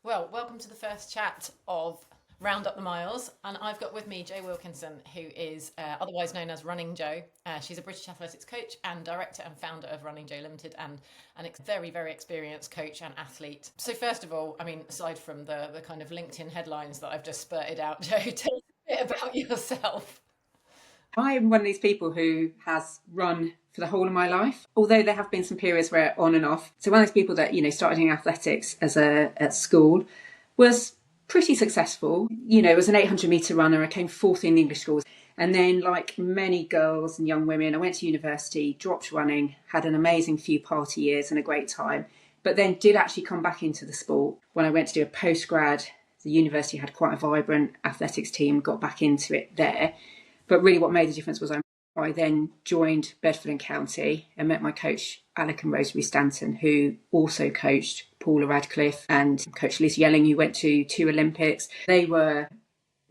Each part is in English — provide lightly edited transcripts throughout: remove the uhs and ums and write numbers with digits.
Well, welcome to the first chat of Round Up the Miles. And I've got with me Jo Wilkinson, who is otherwise known as Running Jo. She's a British athletics coach and director and founder of Running Jo Limited, and very, very experienced coach and athlete. So first of all, I mean, aside from the kind of LinkedIn headlines that I've just spurted out, Jo, tell us a bit about yourself. I'm one of these people who has run for the whole of my life, although there have been some periods where on and off. So one of those people that, started doing athletics at school, was pretty successful. As an 800-metre runner, I came fourth in English schools. And then, like many girls and young women, I went to university, dropped running, had an amazing few party years and a great time, but then did actually come back into the sport. When I went to do a postgrad, the university had quite a vibrant athletics team, got back into it there. But really what made the difference was I then joined Bedford and County and met my coach, Alex and Rosemary Stanton, who also coached Paula Radcliffe and Coach Liz Yelling, who went to 2 Olympics. They were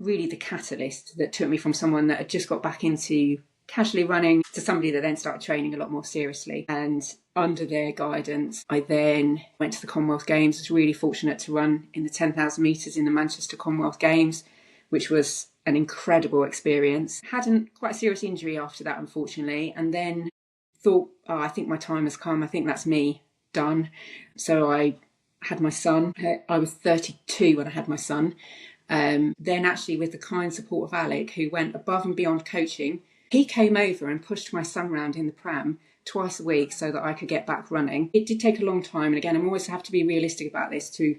really the catalyst that took me from someone that had just got back into casually running to somebody that then started training a lot more seriously. And under their guidance, I then went to the Commonwealth Games. I was really fortunate to run in the 10,000 metres in the Manchester Commonwealth Games, which was an incredible experience. Had quite a serious injury after that, unfortunately, and then thought, I think my time has come. I think that's me, done. So I had my son. I was 32 when I had my son. Then actually with the kind support of Alec, who went above and beyond coaching, he came over and pushed my son around in the pram twice a week so that I could get back running. It did take a long time. And again, I always have to be realistic about this to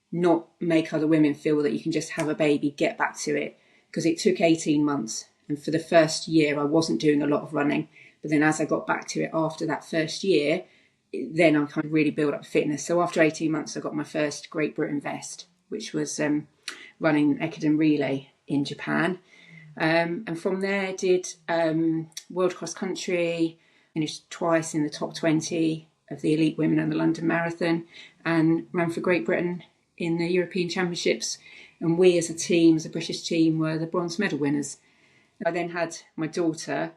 not make other women feel that you can just have a baby, get back to it. Because it took 18 months. And for the first year, I wasn't doing a lot of running. But then as I got back to it after that first year, then I kind of really built up fitness. So after 18 months, I got my first Great Britain vest, which was running an Ekiden relay in Japan. And from there, did World Cross Country, finished twice in the top 20 of the elite women in the London Marathon, and ran for Great Britain in the European Championships. And we as a team, as a British team, were the bronze medal winners. I then had my daughter,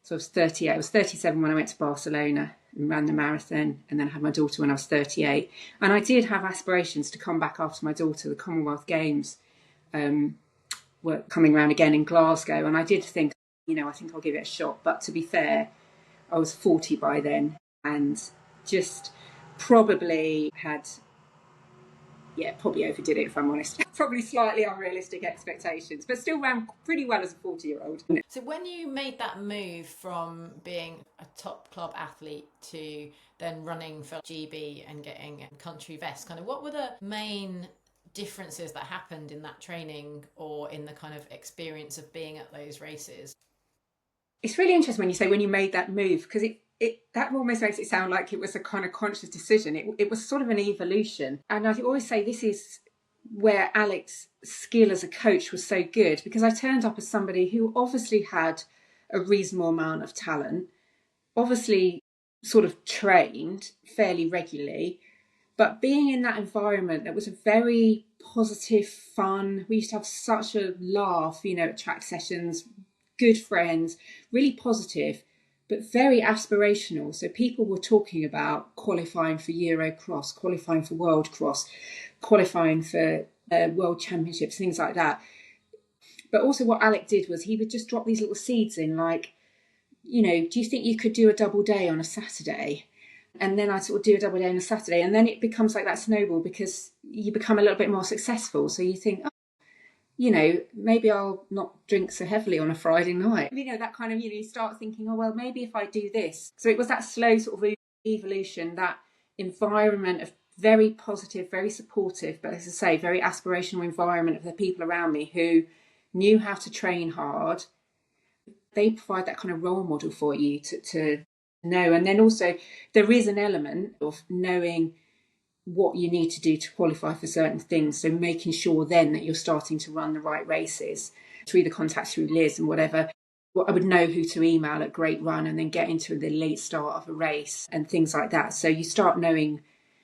so I was 38. I was 37 when I went to Barcelona and ran the marathon, and then I had my daughter when I was 38. And I did have aspirations to come back after my daughter. The Commonwealth Games were coming around again in Glasgow, and I did think, I think I'll give it a shot. But to be fair, I was 40 by then and just probably overdid it, if I'm honest. Probably slightly unrealistic expectations, but still ran pretty well as a 40-year-old. So when you made that move from being a top club athlete to then running for GB and getting a country vest, kind of what were the main differences that happened in that training or in the kind of experience of being at those races? It's really interesting when you say when you made that move, because that almost makes it sound like it was a kind of conscious decision. It was sort of an evolution. And I always say this is where Alex's skill as a coach was so good, because I turned up as somebody who obviously had a reasonable amount of talent, obviously sort of trained fairly regularly, but being in that environment that was a very positive, fun. We used to have such a laugh, at track sessions, good friends, really positive, but very aspirational. So people were talking about qualifying for Eurocross, qualifying for World Cross, qualifying for World Championships, things like that. But also what Alec did was he would just drop these little seeds in, like, do you think you could do a double day on a Saturday? And then I sort of do a double day on a Saturday. And then it becomes like that snowball because you become a little bit more successful. So you think, maybe I'll not drink so heavily on a Friday night. That kind of, you start thinking, well, maybe if I do this. So it was that slow sort of evolution, that environment of very positive, very supportive, but as I say, very aspirational environment of the people around me who knew how to train hard. They provide that kind of role model for you to know. And then also there is an element of knowing what you need to do to qualify for certain things. So making sure then that you're starting to run the right races through the contacts through Liz and whatever. I would know who to email at Great Run and then get into the late start of a race and things like that. So you start knowing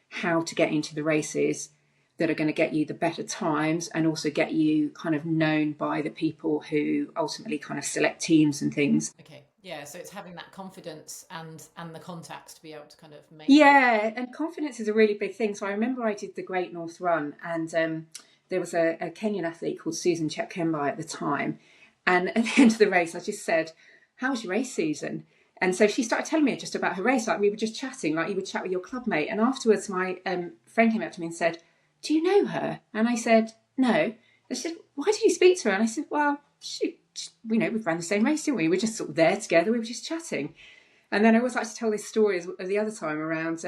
how to get into the races that are going to get you the better times and also get you kind of known by the people who ultimately kind of select teams and things. Okay. Yeah, so it's having that confidence and the contacts to be able to kind of make it. Yeah, and confidence is a really big thing. So I remember I did the Great North Run, and there was a Kenyan athlete called Susan Chepkembai at the time. And at the end of the race, I just said, "How was your race, Susan?" And so she started telling me just about her race, like we were just chatting, like you would chat with your club mate. And afterwards, my friend came up to me and said, "Do you know her?" And I said, "No." And she said, "Why did you speak to her?" And I said, "Well, we know we've ran the same race, didn't we? We were just sort of there together. We were just chatting." And then I always like to tell this story as the other time around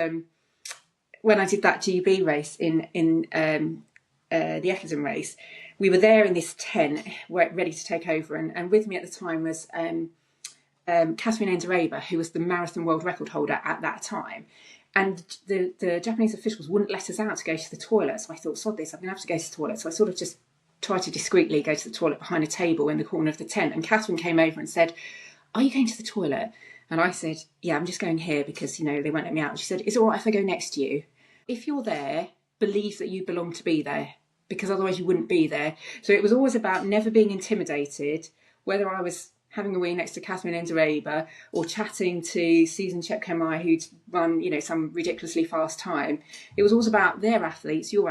when I did that GB race in the Eckerdon race. We were there in this tent, ready to take over, and with me at the time was Catherine Endereba, who was the marathon world record holder at that time. And the Japanese officials wouldn't let us out to go to the toilet. So I thought, sod this, I'm going to have to go to the toilet. So I sort of just tried to discreetly go to the toilet behind a table in the corner of the tent. And Catherine came over and said, "Are you going to the toilet?" And I said, "Yeah, I'm just going here because, they won't let me out." And she said, "Is it all right if I go next to you? If you're there, believe that you belong to be there, because otherwise you wouldn't be there." So it was always about never being intimidated, whether I was having a wee next to Catherine Endereba or chatting to Susan Chepkembai, who'd run, some ridiculously fast time. It was always about their athletes, you're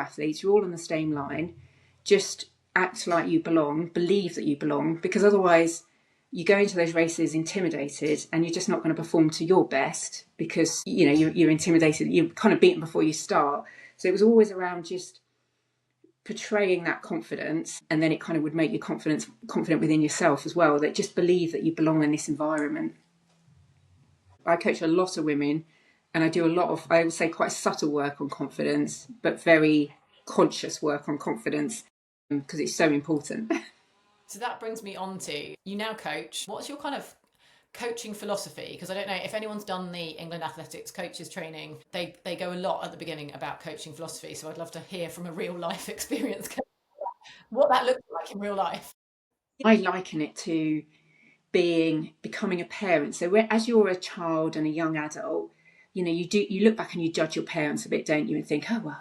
all on the same line. Just act like you belong, believe that you belong, because otherwise you go into those races intimidated and you're just not going to perform to your best because, you're intimidated, you're kind of beaten before you start. So it was always around just portraying that confidence, and then it kind of would make you confident within yourself as well, that just believe that you belong in this environment. I coach a lot of women, and I do a lot of, I would say, quite subtle work on confidence, but very conscious work on confidence, because it's so important. So that brings me on to, you now coach. What's your kind of coaching philosophy? Because I don't know if anyone's done the England Athletics coaches training. They go a lot at the beginning about coaching philosophy. So I'd love to hear from a real life experience what that looks like in real life. I liken it to becoming a parent. So as you're a child and a young adult, you look back and you judge your parents a bit, don't you, and think, "Oh well,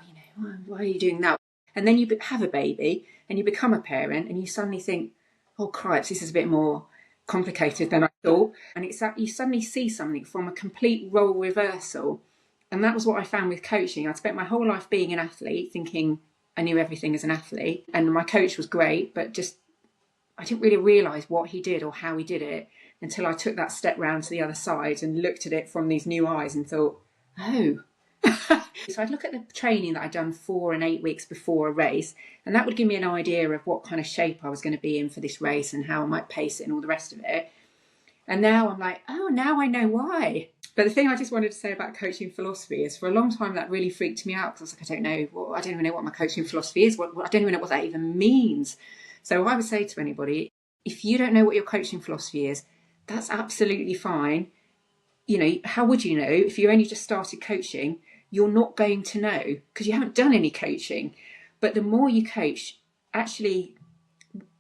why are you doing that?" And then you have a baby and you become a parent and you suddenly think, "Oh cripes, this is a bit more complicated than I thought." And it's that you suddenly see something from a complete role reversal. And that was what I found with coaching. I'd spent my whole life being an athlete, thinking I knew everything as an athlete, and my coach was great, but just I didn't really realise what he did or how he did it until I took that step round to the other side and looked at it from these new eyes and thought, "Oh." So I'd look at the training that I'd done 4 and 8 weeks before a race, and that would give me an idea of what kind of shape I was going to be in for this race and how I might pace it and all the rest of it. And now I'm like, oh, now I know why. But the thing I just wanted to say about coaching philosophy is, for a long time that really freaked me out, because I was like, I don't even know what my coaching philosophy is. I don't even know what that even means. So I would say to anybody, if you don't know what your coaching philosophy is, that's absolutely fine. How would you know if you only just started coaching? You're not going to know because you haven't done any coaching. But the more you coach, actually,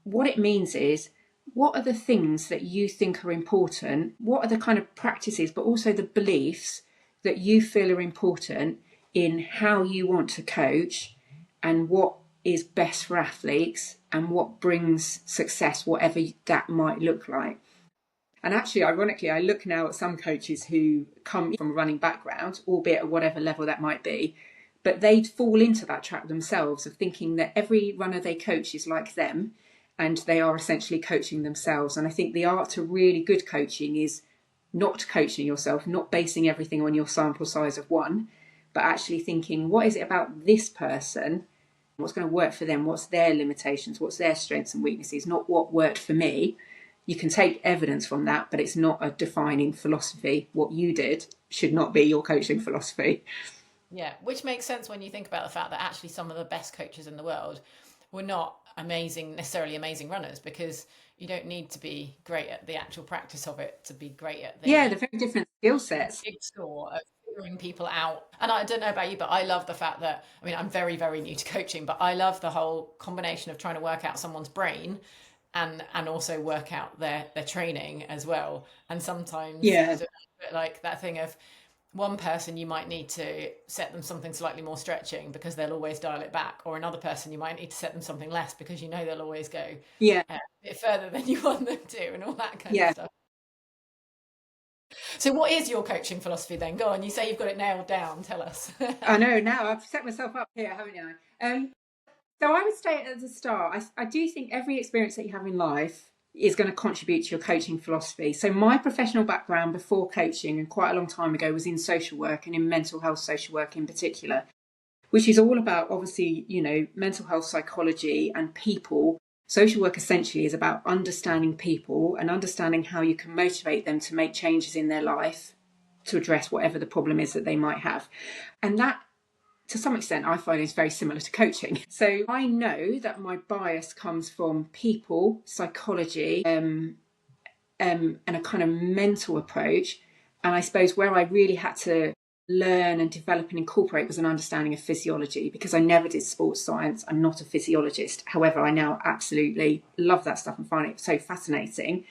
what it means is, what are the things that you think are important? What are the kind of practices, but also the beliefs that you feel are important in how you want to coach, and what is best for athletes and what brings success, whatever that might look like. And actually, ironically, I look now at some coaches who come from a running background, albeit at whatever level that might be, but they fall into that trap themselves of thinking that every runner they coach is like them, and they are essentially coaching themselves. And I think the art to really good coaching is not coaching yourself, not basing everything on your sample size of one, but actually thinking, what is it about this person? What's going to work for them? What's their limitations? What's their strengths and weaknesses? Not what worked for me. You can take evidence from that, but it's not a defining philosophy. What you did should not be your coaching philosophy. Yeah, which makes sense when you think about the fact that actually some of the best coaches in the world were not necessarily amazing runners, because you don't need to be great at the actual practice of it to be great at Yeah, the they're very different skill sets. jigsaw of figuring people out. And I don't know about you, but I love the fact that, I mean, I'm very, very new to coaching, but I love the whole combination of trying to work out someone's brain and also work out their training as well. And sometimes I Yeah, don't know, like that thing of one person you might need to set them something slightly more stretching because they'll always dial it back, or another person you might need to set them something less because they'll always go yeah, a bit further than you want them to, and all that kind of yeah. stuff. So what is your coaching philosophy then? Go on, you say you've got it nailed down. Tell us. I know, now I've set myself up here, haven't I? So I would say at the start, I do think every experience that you have in life is going to contribute to your coaching philosophy. So my professional background before coaching, and quite a long time ago, was in social work and in mental health social work in particular, which is all about, obviously, mental health psychology and people. Social work essentially is about understanding people and understanding how you can motivate them to make changes in their life to address whatever the problem is that they might have. And that, to some extent, I find is very similar to coaching. So I know that my bias comes from people, psychology, and a kind of mental approach. And I suppose where I really had to learn and develop and incorporate was an understanding of physiology, because I never did sports science. I'm not a physiologist. However, I now absolutely love that stuff and find it so fascinating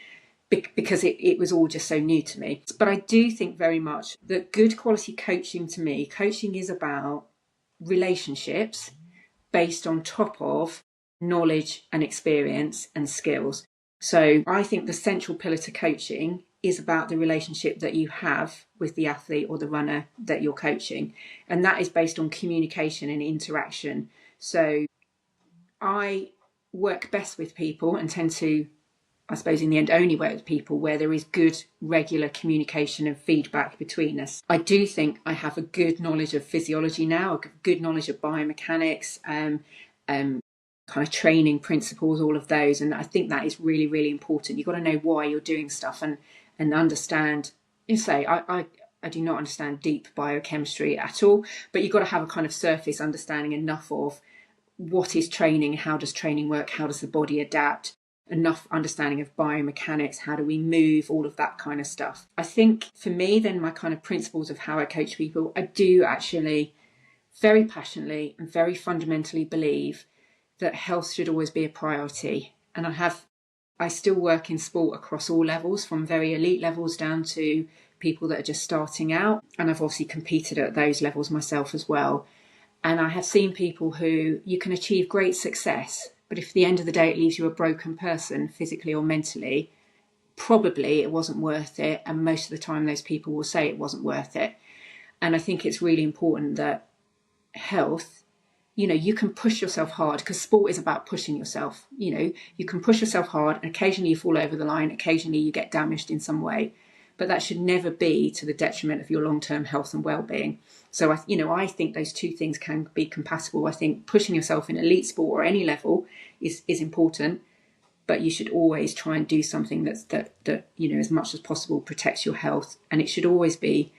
because it was all just so new to me. But I do think very much that good quality coaching, to me, coaching is about relationships based on top of knowledge and experience and skills. So I think the central pillar to coaching is about the relationship that you have with the athlete or the runner that you're coaching. And that is based on communication and interaction. So I work best with people and tend to, I suppose, in the end, only work with people where there is good, regular communication and feedback between us. I do think I have a good knowledge of physiology now, a good knowledge of biomechanics, kind of training principles, all of those. And I think that is really, really important. You've got to know why you're doing stuff and understand. You say, I do not understand deep biochemistry at all, but you've got to have a kind of surface understanding enough of what is training, how does training work, how does the body adapt, enough understanding of biomechanics, how do we move, all of that kind of stuff. I think for me, then, my kind of principles of how I coach people, I do actually very passionately and very fundamentally believe that health should always be a priority. And I still work in sport across all levels, from very elite levels down to people that are just starting out. And I've obviously competed at those levels myself as well. And I have seen people who you can achieve great success, but if at the end of the day it leaves you a broken person, physically or mentally, probably it wasn't worth it. And most of the time those people will say it wasn't worth it. And I think it's really important that health, you can push yourself hard, because sport is about pushing yourself. You can push yourself hard, and occasionally you fall over the line, occasionally you get damaged in some way, but that should never be to the detriment of your long-term health and well-being. So I think those two things can be compatible. I think pushing yourself in elite sport or any level is important, but you should always try and do something that as much as possible protects your health. And it should always be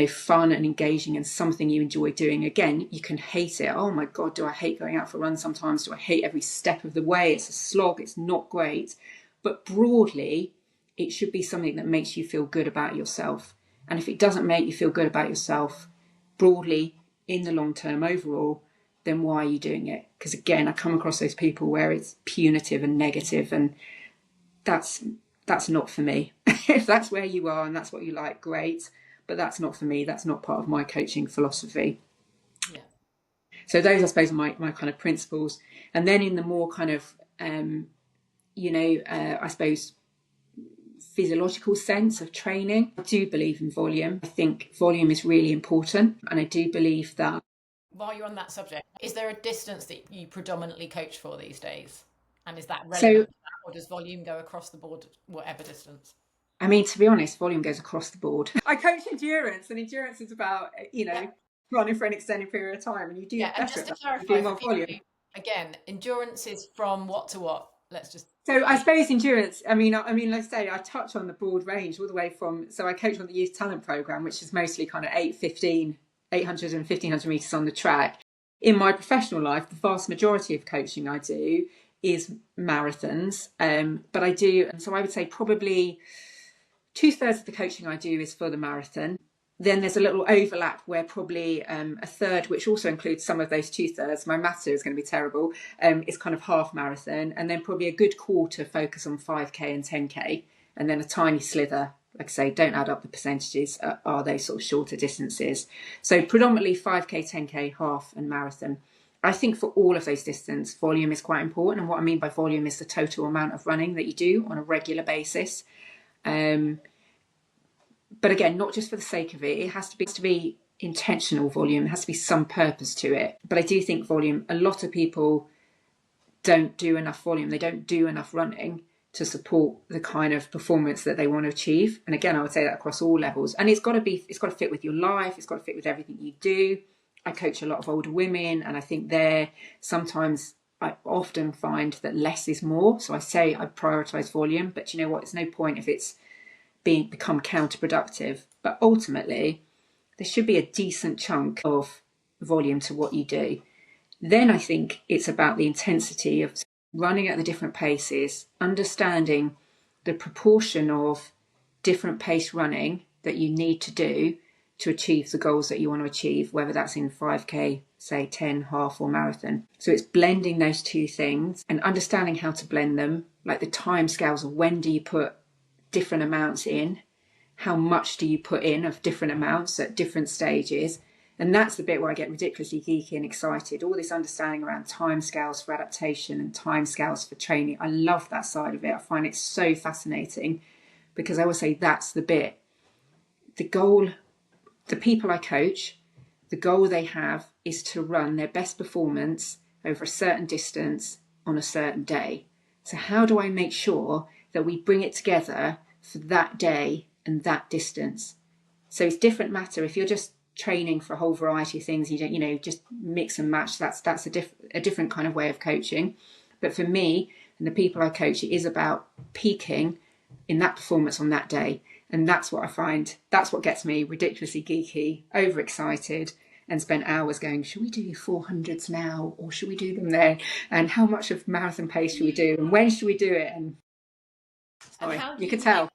fun and engaging and something you enjoy doing. Again, you can hate it. Oh my God, do I hate going out for a run sometimes? Do I hate every step of the way? It's a slog. It's not great. But broadly, it should be something that makes you feel good about yourself. And if it doesn't make you feel good about yourself, broadly, in the long term overall, then why are you doing it? Because again, I come across those people where it's punitive and negative, and that's not for me. If that's where you are and that's what you like, great. But that's not for me. That's not part of my coaching philosophy. Yeah. So those, I suppose, are my kind of principles. And then in the more kind of, I suppose, physiological sense of training, I do believe in volume. I think volume is really important. And I do believe that. While you're on that subject, is there a distance that you predominantly coach for these days? And is that relevant, or does volume go across the board, whatever distance? I mean, to be honest, volume goes across the board. I coach endurance, and endurance is about, running for an extended period of time, and you do better. And just to clarify, for volume. Again, endurance is from what to what? So I suppose endurance, I mean, let's say I touch on the broad range all the way from, so I coach on the youth talent program, which is mostly kind of 800 and 1500 meters on the track. In my professional life, the vast majority of coaching I do is marathons. But I do, and so I would say probably 2/3 of the coaching I do is for the marathon. Then there's a little overlap where probably a third, which also includes some of those 2/3, my maths here is going to be terrible, is kind of half marathon. And then probably a good quarter focus on 5K and 10K. And then a tiny slither, like I say, don't add up the percentages, are those sort of shorter distances. So predominantly 5K, 10K, half and marathon. I think for all of those distances, volume is quite important. And what I mean by volume is the total amount of running that you do on a regular basis. But again, not just for the sake of it. It has to be intentional volume. There has to be some purpose to it. But I do think volume, a lot of people don't do enough volume. They don't do enough running to support the kind of performance that they want to achieve. And again, I would say that across all levels. And it's got to fit with your life. It's got to fit with everything you do. I coach a lot of older women, and I think sometimes I often find that less is more. So I say I prioritise volume, but you know what? It's no point if it's become counterproductive. But ultimately, there should be a decent chunk of volume to what you do. Then I think it's about the intensity of running at the different paces, understanding the proportion of different pace running that you need to do to achieve the goals that you want to achieve, whether that's in 5K, say 10, half or marathon. So it's blending those two things and understanding how to blend them, like the time scales of when do you put different amounts in, how much do you put in of different amounts at different stages. And that's the bit where I get ridiculously geeky and excited. All this understanding around timescales for adaptation and timescales for training. I love that side of it. I find it so fascinating because I always say that's the bit. The goal, the people I coach, the goal they have is to run their best performance over a certain distance on a certain day. So how do I make sure that we bring it together for that day and that distance? So it's different matter if you're just training for a whole variety of things, you don't, just mix and match. That's a different kind of way of coaching. But for me and the people I coach, it is about peaking in that performance on that day. And that's what I find, that's what gets me ridiculously geeky, overexcited, and spend hours going, should we do 400s now or should we do them there? And how much of marathon pace should we do? And when should we do it? And sorry, you could tell.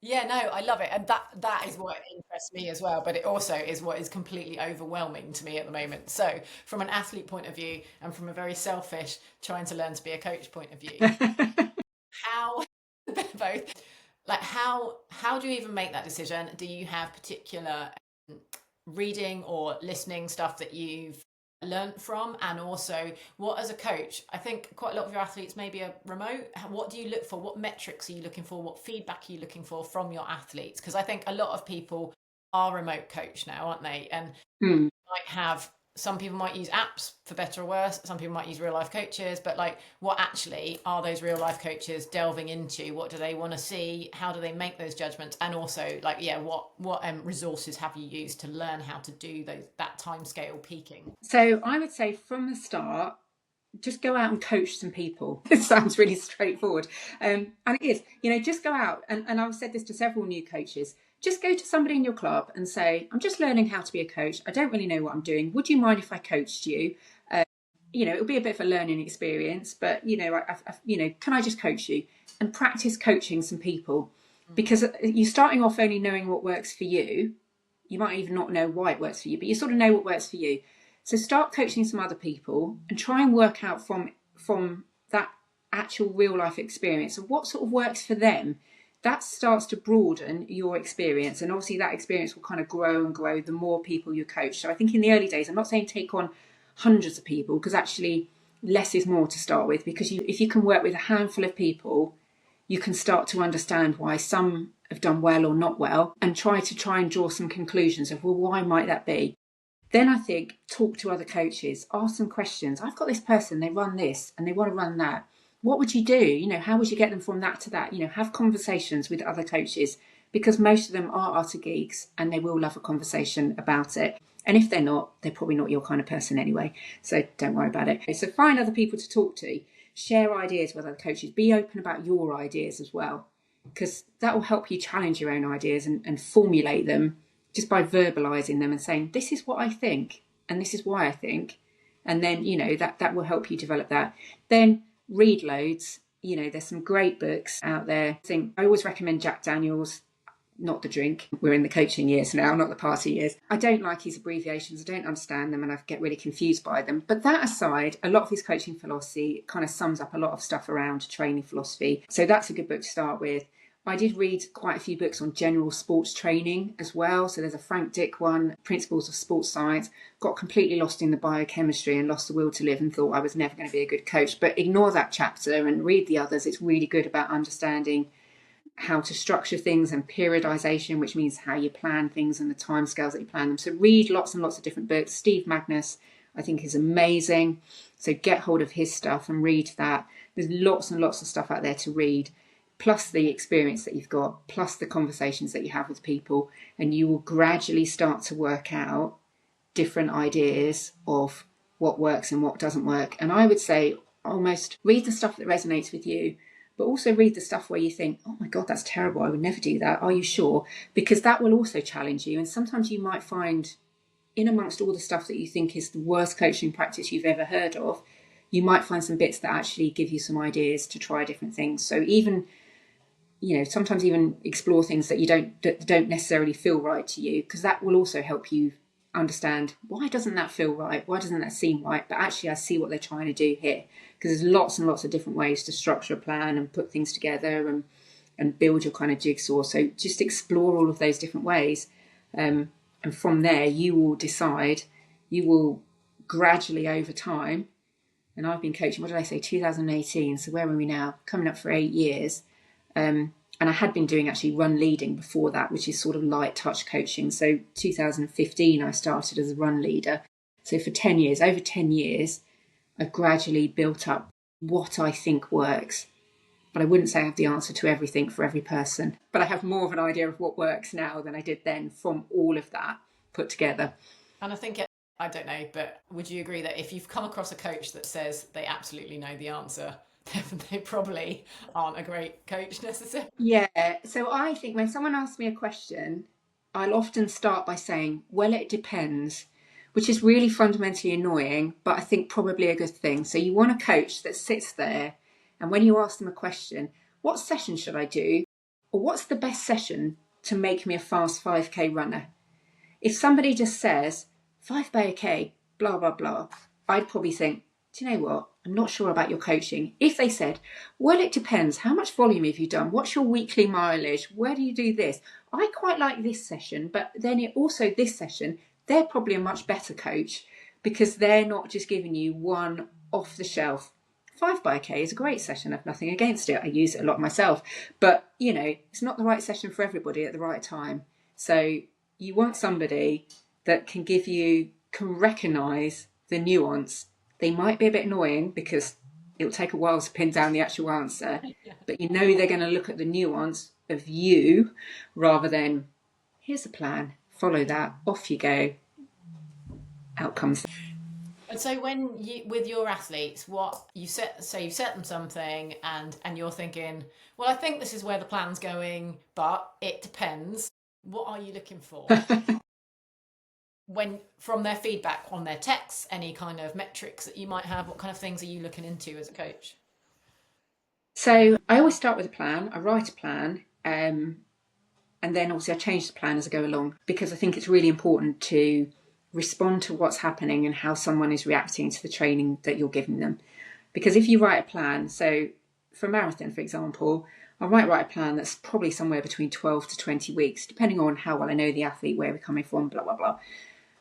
Yeah, no, I love it. And that is what interests me as well. But it also is what is completely overwhelming to me at the moment. So from an athlete point of view and from a very selfish trying to learn to be a coach point of view, how both like how do you even make that decision? Do you have particular reading or listening stuff that you've learned from? And also, what as a coach, I think quite a lot of your athletes maybe are remote. What do you look for? What metrics are you looking for? What feedback are you looking for from your athletes? Because I think a lot of people are remote coach now, aren't they? And might have, some people might use apps for better or worse. Some people might use real life coaches, but like, what actually are those real life coaches delving into? What do they want to see? How do they make those judgments? And also, like, yeah, what resources have you used to learn how to do that time scale peaking? So I would say from the start, just go out and coach some people. It sounds really straightforward. And it is, just go out. And I've said this to several new coaches. Just go to somebody in your club and say, I'm just learning how to be a coach. I don't really know what I'm doing. Would you mind if I coached you? It'll be a bit of a learning experience, but, can I just coach you? And practice coaching some people. Because you're starting off only knowing what works for you. You might even not know why it works for you, but you sort of know what works for you. So start coaching some other people and try and work out from that actual real life experience of what sort of works for them. That starts to broaden your experience. And obviously that experience will kind of grow and grow the more people you coach. So I think in the early days, I'm not saying take on hundreds of people, because actually less is more to start with. Because if you can work with a handful of people, you can start to understand why some have done well or not well, and try and draw some conclusions of, well, why might that be? Then I think talk to other coaches, ask some questions. I've got this person, they run this and they want to run that. What would you do? How would you get them from that to that? Have conversations with other coaches, because most of them are utter geeks and they will love a conversation about it. And if they're not, they're probably not your kind of person anyway. So don't worry about it. So find other people to talk to, share ideas with other coaches, be open about your ideas as well, because that will help you challenge your own ideas and formulate them just by verbalizing them and saying, this is what I think and this is why I think. And then, that will help you develop that. Then read loads. There's some great books out there. I always recommend Jack Daniels, not the drink. We're in the coaching years now, not the party years. I don't like his abbreviations. I don't understand them and I get really confused by them. But that aside, a lot of his coaching philosophy kind of sums up a lot of stuff around training philosophy. So that's a good book to start with. I did read quite a few books on general sports training as well. So there's a Frank Dick one, Principles of Sports Science. Got completely lost in the biochemistry and lost the will to live and thought I was never going to be a good coach. But ignore that chapter and read the others. It's really good about understanding how to structure things, and periodization, which means how you plan things and the timescales that you plan them. So read lots and lots of different books. Steve Magnus, I think, is amazing. So get hold of his stuff and read that. There's lots and lots of stuff out there to read, plus the experience that you've got, plus the conversations that you have with people, and you will gradually start to work out different ideas of what works and what doesn't work. And I would say almost read the stuff that resonates with you, but also read the stuff where you think, oh my God, that's terrible, I would never do that. Are you sure? Because that will also challenge you. And sometimes you might find, in amongst all the stuff that you think is the worst coaching practice you've ever heard of, you might find some bits that actually give you some ideas to try different things. So even, sometimes even explore things that don't necessarily feel right to you, because that will also help you understand, why doesn't that feel right? Why doesn't that seem right? But actually I see what they're trying to do here, because there's lots and lots of different ways to structure a plan and put things together and build your kind of jigsaw. So just explore all of those different ways. And from there, you will decide, you will gradually over time. And I've been coaching, 2018. So where are we now? Coming up for 8 years. And I had been doing actually run leading before that, which is sort of light touch coaching. So 2015, I started as a run leader. So for 10 years, over 10 years, I've gradually built up what I think works. But I wouldn't say I have the answer to everything for every person. But I have more of an idea of what works now than I did then from all of that put together. And I think, I don't know, but would you agree that if you've come across a coach that says they absolutely know the answer, they probably aren't a great coach necessarily? Yeah, so I think when someone asks me a question, I'll often start by saying, well, it depends, which is really fundamentally annoying, but I think probably a good thing. So you want a coach that sits there, and when you ask them a question, what session should I do? Or what's the best session to make me a fast 5K runner? If somebody just says, 5K, blah, blah, blah, I'd probably think, do you know what? I'm not sure about your coaching. If they said, well, it depends. How much volume have you done? What's your weekly mileage? Where do you do this? I quite like this session, but then this session, they're probably a much better coach, because they're not just giving you one off the shelf. 5K is a great session. I have nothing against it. I use it a lot myself, but it's not the right session for everybody at the right time. So you want somebody that can recognise the nuance. They might be a bit annoying because it'll take a while to pin down the actual answer, but they're going to look at the nuance of you rather than, here's a plan, follow that, off you go, outcomes. And so when you, with your athletes, what you set, so you've set them something and you're thinking, well, I think this is where the plan's going, but it depends. What are you looking for? When from their feedback on their texts, any kind of metrics that you might have, what kind of things are you looking into as a coach? So I always start with a plan. I write a plan, and then obviously I change the plan as I go along, because I think it's really important to respond to what's happening and how someone is reacting to the training that you're giving them. Because if you write a plan, so for a marathon, for example, I might write a plan that's probably somewhere between 12 to 20 weeks, depending on how well I know the athlete, where we're coming from, blah, blah, blah.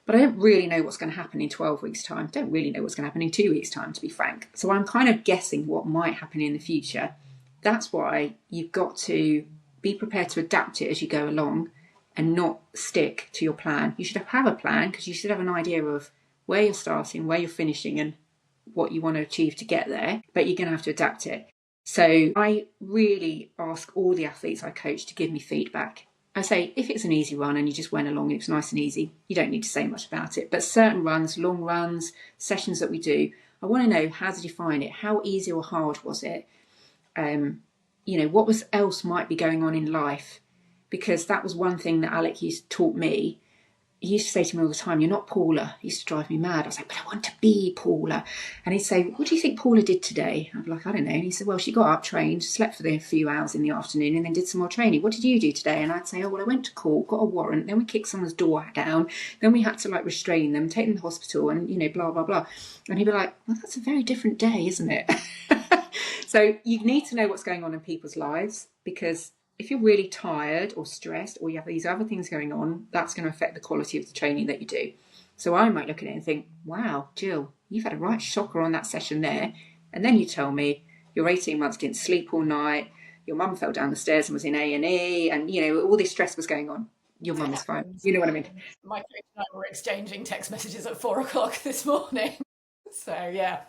But I don't really know what's going to happen in 12 weeks' time. Don't really know what's going to happen in 2 weeks' time, to be frank. So I'm kind of guessing what might happen in the future. That's why you've got to be prepared to adapt it as you go along and not stick to your plan. You should have a plan, because you should have an idea of where you're starting, where you're finishing, and what you want to achieve to get there. But you're going to have to adapt it. So I really ask all the athletes I coach to give me feedback. I say, if it's an easy run and you just went along and it's nice and easy, you don't need to say much about it. But certain runs, long runs, sessions that we do, I want to know, how did you find it? How easy or hard was it? What else might be going on in life? Because that was one thing that Alec taught me. He used to say to me all the time, you're not Paula. He used to drive me mad. I was like, but I want to be Paula. And he'd say, what do you think Paula did today? I'd be like, I don't know. And he said, well, she got up, trained, slept for a few hours in the afternoon, and then did some more training. What did you do today? And I'd say, oh, well, I went to court, got a warrant, then we kicked someone's door down, then we had to restrain them, take them to the hospital, and, blah, blah, blah. And he'd be like, well, that's a very different day, isn't it? So you need to know what's going on in people's lives, because if you're really tired or stressed, or you have these other things going on, that's going to affect the quality of the training that you do. So I might look at it and think, wow, Jill, you've had a right shocker on that session there. And then you tell me you're 18 months, didn't sleep all night, your mum fell down the stairs and was in A&E, and all this stress was going on. Your mum is fine. You know what I mean? My coach and I were exchanging text messages at 4 o'clock this morning. So yeah,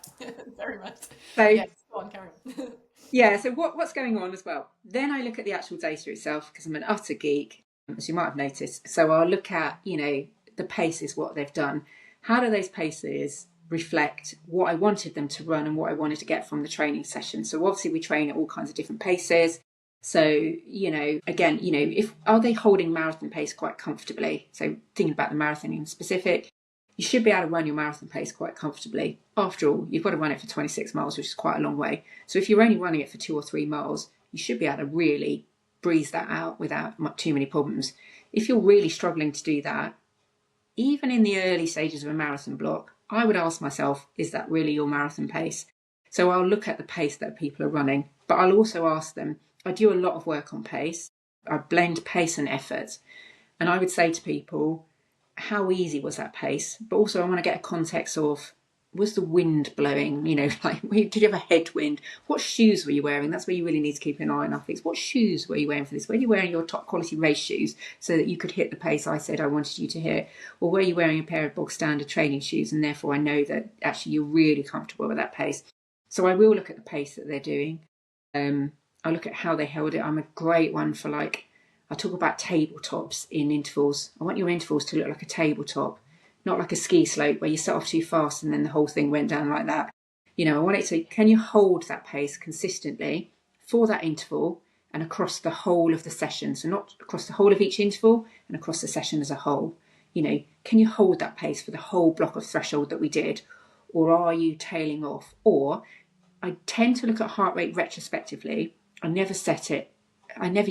very much. So Yeah, go on, carry on. yeah, so what's going on as well? Then I look at the actual data itself, because I'm an utter geek, as you might have noticed. So I'll look at, the paces, what they've done. How do those paces reflect what I wanted them to run and what I wanted to get from the training session? So obviously we train at all kinds of different paces. So, again, if are they holding marathon pace quite comfortably? So thinking about the marathon in specific, you should be able to run your marathon pace quite comfortably. After all, you've got to run it for 26 miles, which is quite a long way. So if you're only running it for 2 or 3 miles, you should be able to really breeze that out without too many problems. If you're really struggling to do that, even in the early stages of a marathon block, I would ask myself, is that really your marathon pace? So I'll look at the pace that people are running, but I'll also ask them, I do a lot of work on pace. I blend pace and effort. And I would say to people, how easy was that pace? But also I want to get a context of, was the wind blowing? Like, did you have a headwind? What shoes were you wearing? That's where you really need to keep an eye on athletes. What shoes were you wearing for this? Were you wearing your top quality race shoes so that you could hit the pace I said I wanted you to hit? Or were you wearing a pair of bog standard training shoes, and therefore I know that actually you're really comfortable with that pace? So I will look at the pace that they're doing. I look at how they held it. I'm a great one for, I talk about tabletops in intervals. I want your intervals to look like a tabletop, not like a ski slope where you set off too fast and then the whole thing went down like that. I want it to, can you hold that pace consistently for that interval and across the whole of the session? So not across the whole of each interval and across the session as a whole. Can you hold that pace for the whole block of threshold that we did? Or are you tailing off? Or I tend to look at heart rate retrospectively. I never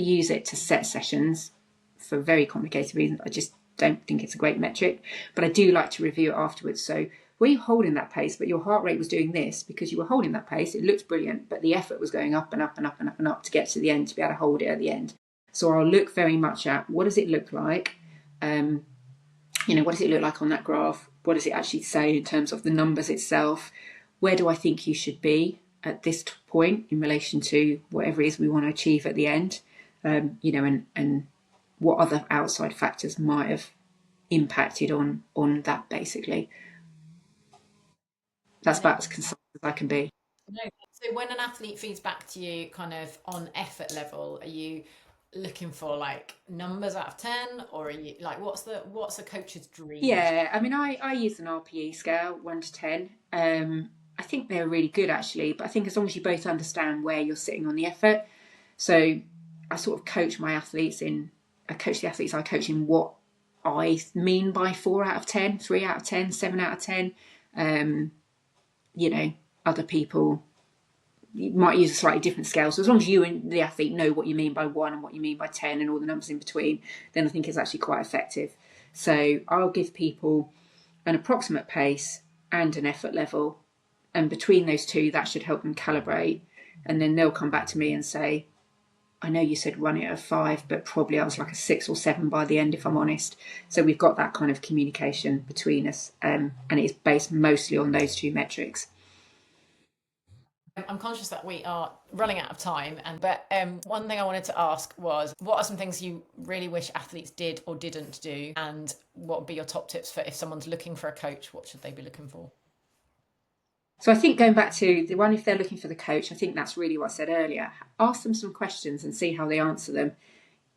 use it to set sessions for very complicated reasons. I just don't think it's a great metric, but I do like to review it afterwards. So were you holding that pace, but your heart rate was doing this because you were holding that pace? It looked brilliant, but the effort was going up and up and up and up and up to get to the end, to be able to hold it at the end. So I'll look very much at, what does it look like? What does it look like on that graph? What does it actually say in terms of the numbers itself? Where do I think you should be at this point in relation to whatever it is we want to achieve at the end? And what other outside factors might have impacted on that, basically. That's about as concise as I can be. No. So when an athlete feeds back to you kind of on effort level, are you looking for like numbers out of 10, or are you like, what's a coach's dream? Yeah, I mean, I use an RPE scale, 1 to 10. I think they're really good, actually, but I think as long as you both understand where you're sitting on the effort. So I sort of coach my athletes I coach the athletes I coach in what I mean by 4 out of 10, 3 out of 10, 7 out of 10. Other people, you might use a slightly different scale. So as long as you and the athlete know what you mean by 1 and what you mean by 10 and all the numbers in between, then I think it's actually quite effective. So I'll give people an approximate pace and an effort level, and between those two, that should help them calibrate. And then they'll come back to me and say, I know you said run it at 5, but probably I was like a 6 or 7 by the end, if I'm honest. So we've got that kind of communication between us, and it's based mostly on those two metrics. I'm conscious that we are running out of time, but one thing I wanted to ask was, what are some things you really wish athletes did or didn't do, and what would be your top tips for if someone's looking for a coach? What should they be looking for? So I think going back to the one, if they're looking for the coach, I think that's really what I said earlier. Ask them some questions and see how they answer them.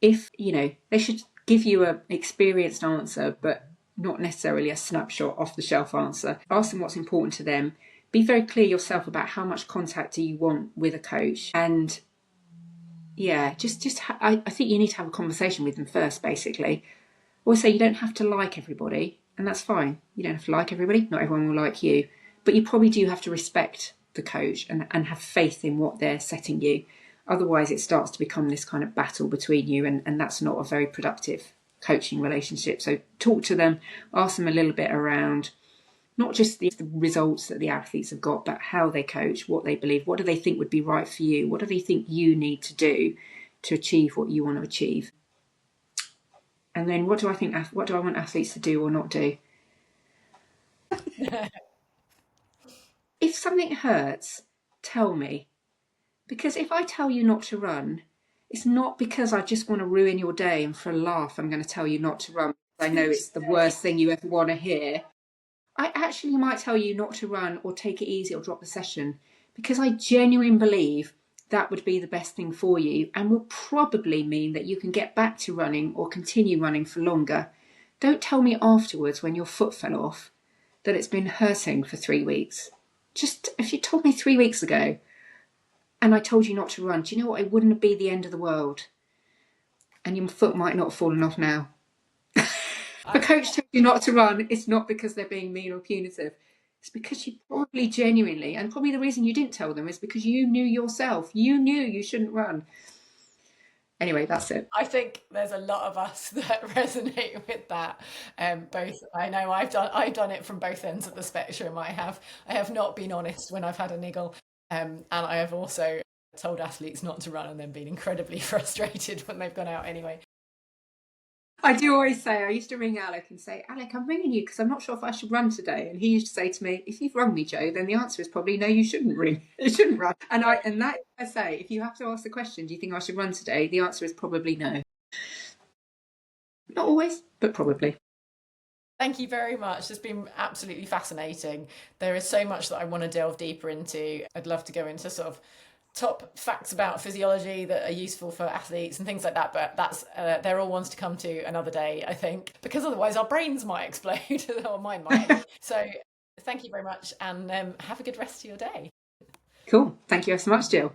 If, they should give you an experienced answer, but not necessarily a snapshot off the shelf answer. Ask them what's important to them. Be very clear yourself about how much contact do you want with a coach. And yeah, I think you need to have a conversation with them first, basically. Also, you don't have to like everybody, and that's fine. You don't have to like everybody. Not everyone will like you. But you probably do have to respect the coach and have faith in what they're setting you. Otherwise, it starts to become this kind of battle between you, and that's not a very productive coaching relationship. So talk to them, ask them a little bit around not just the results that the athletes have got, but how they coach, what they believe, what do they think would be right for you, what do they think you need to do to achieve what you want to achieve. And then what do I want athletes to do or not do? If something hurts, tell me, Because if I tell you not to run, it's not because I just want to ruin your day and for a laugh I'm going to tell you not to run. I know it's the worst thing you ever want to hear. I actually might tell you not to run or take it easy or drop the session because I genuinely believe that would be the best thing for you and will probably mean that you can get back to running or continue running for longer. Don't tell me afterwards when your foot fell off that it's been hurting for 3 weeks. Just if you told me 3 weeks ago and I told you not to run, do you know what? It wouldn't be the end of the world. And your foot might not have fallen off now. If a coach told you not to run, it's not because they're being mean or punitive. It's because you probably genuinely, and probably the reason you didn't tell them is because you knew yourself. You knew you shouldn't run. Anyway, that's it. I think there's a lot of us that resonate with that. Both, I know I've done it from both ends of the spectrum. I have not been honest when I've had a niggle, and I have also told athletes not to run and then been incredibly frustrated when they've gone out anyway. I do always say, I used to ring Alec and say, Alec, I'm ringing you because I'm not sure if I should run today. And he used to say to me, if you've rung me, Jo, then the answer is probably no, you shouldn't ring. You shouldn't run. And I say, if you have to ask the question, do you think I should run today? The answer is probably no. Not always, but probably. Thank you very much. It's been absolutely fascinating. There is so much that I want to delve deeper into. I'd love to go into sort of top facts about physiology that are useful for athletes and things like that, but that's they're all ones to come to another day, I think, because otherwise our brains might explode or mine might. So thank you very much and have a good rest of your day. Cool. Thank you so much, Jill.